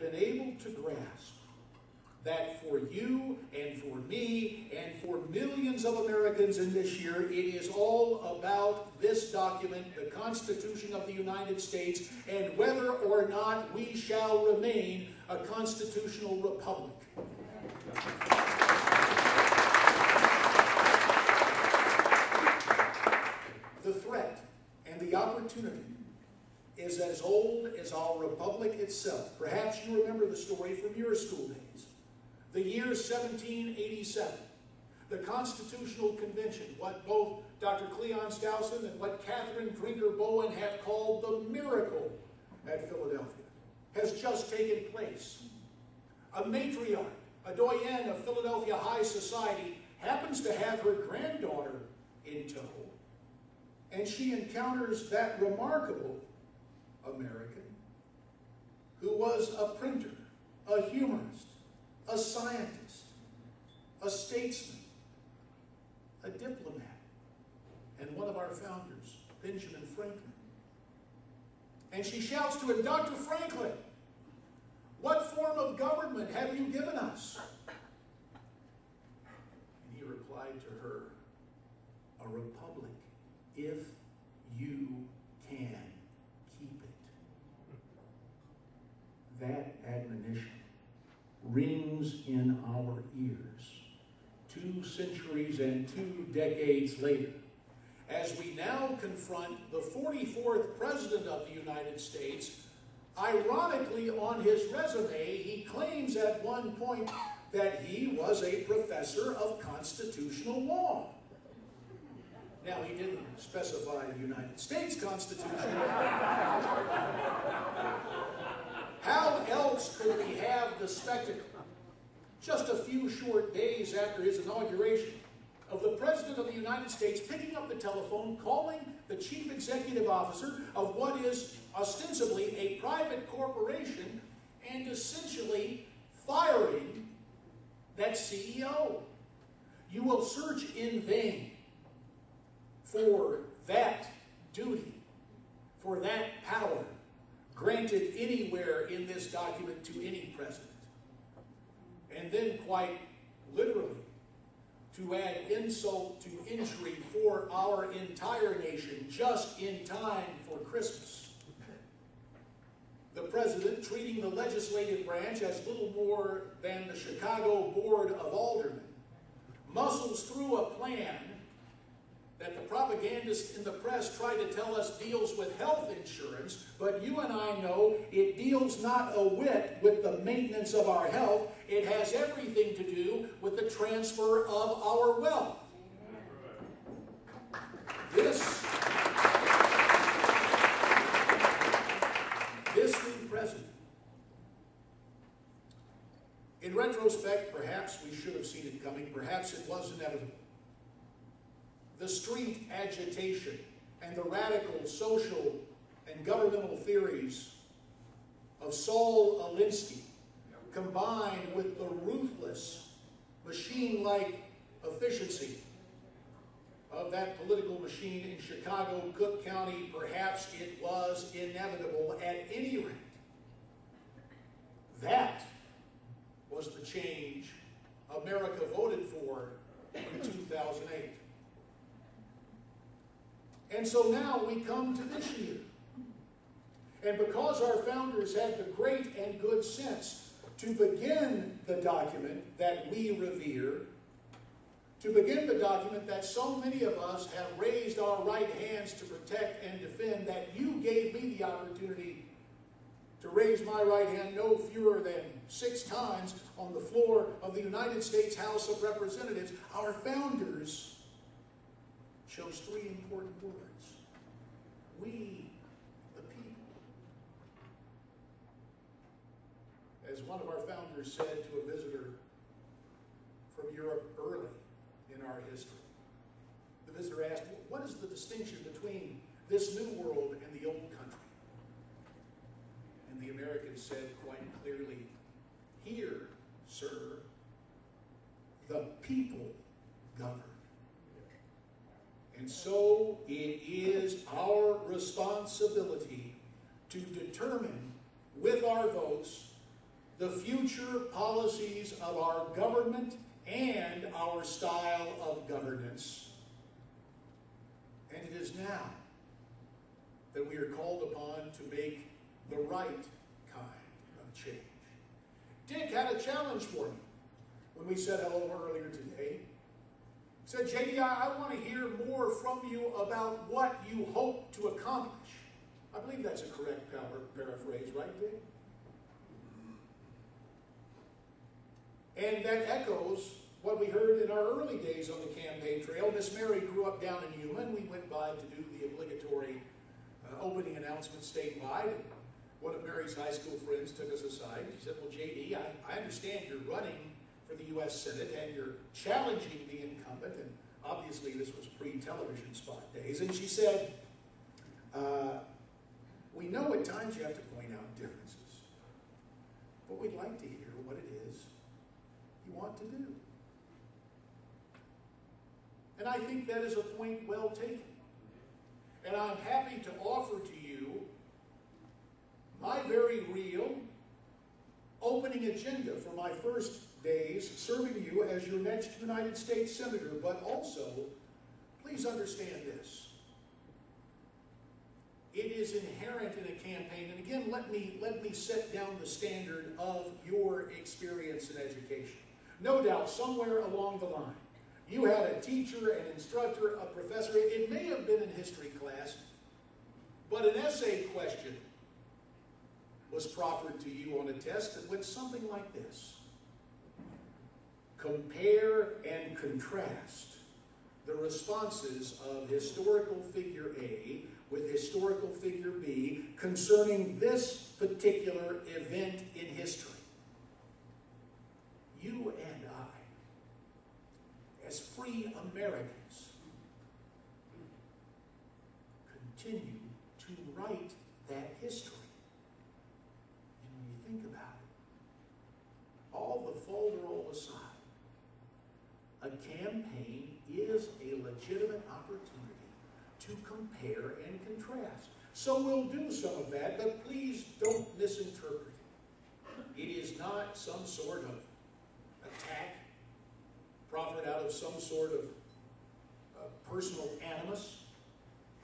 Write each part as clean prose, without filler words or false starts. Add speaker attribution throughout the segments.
Speaker 1: been able to grasp that for you and for me and for millions of Americans in this year, it is all about this document, the Constitution of the United States, and whether or not we shall remain a constitutional republic. The threat and the opportunity is as old as our republic itself. Perhaps you remember the story from your school days. The year 1787, the Constitutional Convention, what both Dr. Cleon Skousen and what Catherine Drinker Bowen have called the miracle at Philadelphia, has just taken place. A matriarch, a doyenne of Philadelphia high society, happens to have her granddaughter in tow, and she encounters that remarkable American who was a printer, a humorist, a scientist, a statesman, a diplomat, and one of our founders, Benjamin Franklin. And she shouts to him, "Dr. Franklin, what form of government have you given us?" And he replied to her, "A republic, if you can keep it." That admonition rings in our ears 2 centuries and 2 decades later, as we now confront the 44th President of the United States. Ironically, on his resume, he claims at one point that he was a professor of constitutional law. Now, he didn't specify the United States Constitution. How else could we have the spectacle, just a few short days after his inauguration, of the President of the United States picking up the telephone, calling the chief executive officer of what is ostensibly a private corporation, and essentially firing that CEO? You will search in vain for that duty, for that power granted anywhere in this document to any president. And then, quite literally, to add insult to injury for our entire nation, just in time for Christmas, the president, treating the legislative branch as little more than the Chicago Board of Aldermen, muscles through a plan that the propagandists in the press try to tell us deals with health insurance, but you and I know it deals not a whit with the maintenance of our health. It has everything to do with the transfer of our wealth. This new president, in retrospect, perhaps we should have seen it coming. Perhaps it was inevitable. The street agitation and the radical social and governmental theories of Saul Alinsky, combined with the ruthless, machine-like efficiency of that political machine in Chicago, Cook County, perhaps it was inevitable. At any rate, that was the change America voted for in 2008. And so now we come to this year. And because our founders had the great and good sense to begin the document that we revere, to begin the document that so many of us have raised our right hands to protect and defend, that you gave me the opportunity to raise my right hand no fewer than 6 times on the floor of the United States House of Representatives, our founders chose 3 important words. We, the people. As one of our founders said to a visitor from Europe early in our history, the visitor asked, "What is the distinction between this new world and the old country?" And the American said quite clearly, "Here, sir, the people govern." And so it is our responsibility to determine with our votes the future policies of our government and our style of governance. And it is now that we are called upon to make the right kind of change. Dick had a challenge for me when we said hello earlier today. He said, JD, I want to hear more from you about what you hope to accomplish. I believe that's a correct paraphrase, right, Dick? And that echoes what we heard in our early days on the campaign trail. Miss Mary grew up down in Yuma, and we went by to do the obligatory opening announcement statewide. One of Mary's high school friends took us aside. She said, well, JD, I understand you're running for the U.S. Senate, and you're challenging the incumbent, and obviously this was pre-television spot days. And she said, we know at times you have to point out differences, but we'd like to hear what it is you want to do. And I think that is a point well taken. And I'm happy to offer to you my very real opening agenda for my first days serving you as your next United States Senator. But also, please understand this. It is inherent in a campaign, and again, let me set down the standard of your experience in education. No doubt, somewhere along the line, you had a teacher, an instructor, a professor. It may have been in history class, but an essay question was proffered to you on a test that went something like this. Compare and contrast the responses of historical figure A with historical figure B concerning this particular event in history. You and I, as free Americans, continue to write that history. And when you think about it, all the folderol aside, a campaign is a legitimate opportunity to compare and contrast. So we'll do some of that, but please don't misinterpret it. It is not some sort of attack proffered out of some sort of personal animus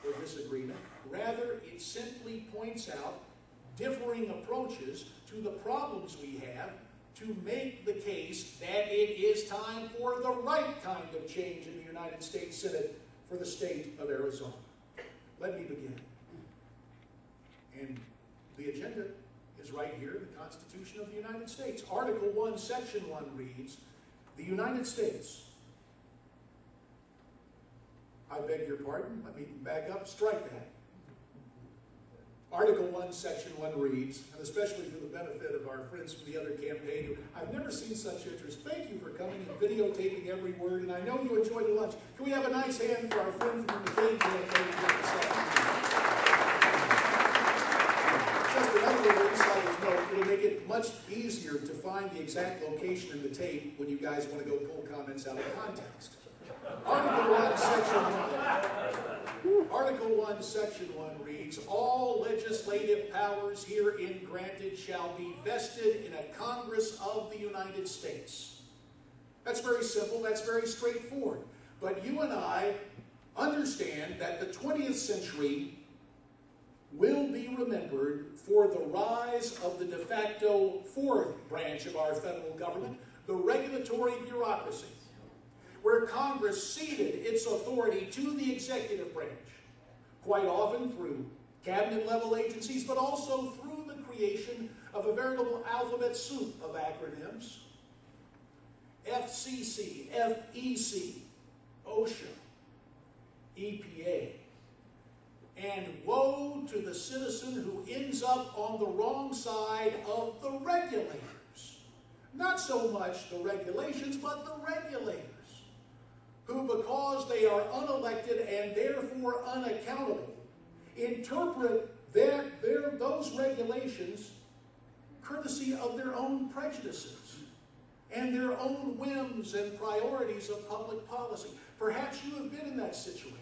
Speaker 1: or disagreement. Rather, it simply points out differing approaches to the problems we have to make the case that it is time for the right kind of change in the United States Senate for the state of Arizona. Let me begin. And the agenda is right here in the Constitution of the United States. Article 1, Section 1 reads, the United States. I beg your pardon. Let me back up. Strike that. Article 1, Section 1 reads, and especially for the benefit of our friends from the other campaign, I've never seen such interest. Thank you for coming and videotaping every word, and I know you enjoyed the lunch. Can we have a nice hand for our friend from the McCain campaign this afternoon? Just another little insider's note, it'll make it much easier to find the exact location in the tape when you guys want to go pull comments out of context. Article 1, Section 1. Article 1, Section 1 reads, all legislative powers herein granted shall be vested in a Congress of the United States. That's very simple. That's very straightforward. But you and I understand that the 20th century will be remembered for the rise of the de facto fourth branch of our federal government, the regulatory bureaucracy, where Congress ceded its authority to the executive branch, quite often through cabinet-level agencies, but also through the creation of a veritable alphabet soup of acronyms: FCC, FEC, OSHA, EPA. And woe to the citizen who ends up on the wrong side of the regulators. Not so much the regulations, but the regulators, who, because they are unelected and therefore unaccountable, interpret those regulations courtesy of their own prejudices and their own whims and priorities of public policy. Perhaps you have been in that situation,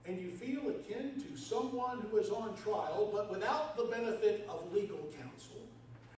Speaker 1: and you feel akin to someone who is on trial, but without the benefit of legal counsel,